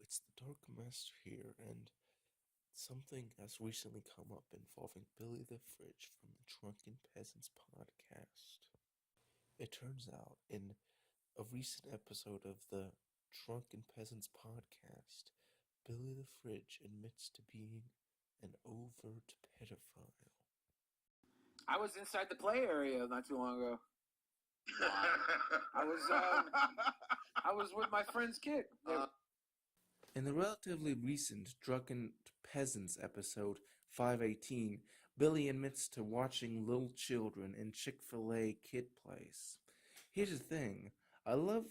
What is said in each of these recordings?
it's the Dark Master here, and something has recently come up involving Billy the Fridge from the Drunken Peasants podcast. It turns out, in a recent episode of the Drunken Peasants podcast, Billy the Fridge admits to being an overt pedophile. I was inside the play area not too long ago. I was with my friend's kid. In the relatively recent Drunken Peasants episode 518, Billy admits to watching little children in Chick-fil-A Kid Place. Here's the thing, I love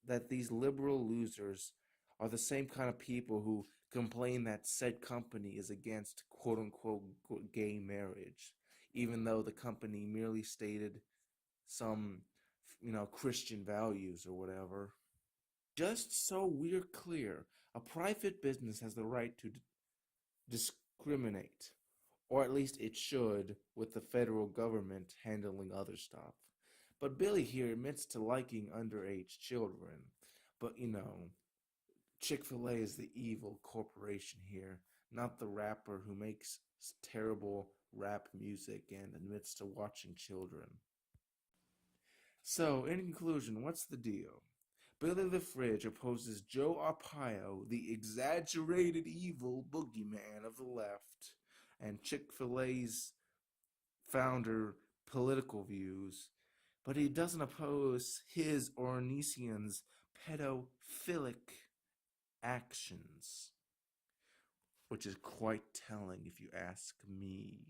that these liberal losers are the same kind of people who complain that said company is against quote-unquote gay marriage, even though the company merely stated some, Christian values or whatever. Just so we're clear, a private business has the right to discriminate, or at least it should, with the federal government handling other stuff. But Billy here admits to liking underage children. But Chick-fil-A is the evil corporation here, not the rapper who makes terrible rap music and admits to watching children. So, in conclusion, what's the deal? Billy the Fridge opposes Joe Arpaio, the exaggerated evil boogeyman of the left, and Chick-fil-A's founder political views, but he doesn't oppose his or Onision's pedophilic actions, which is quite telling if you ask me.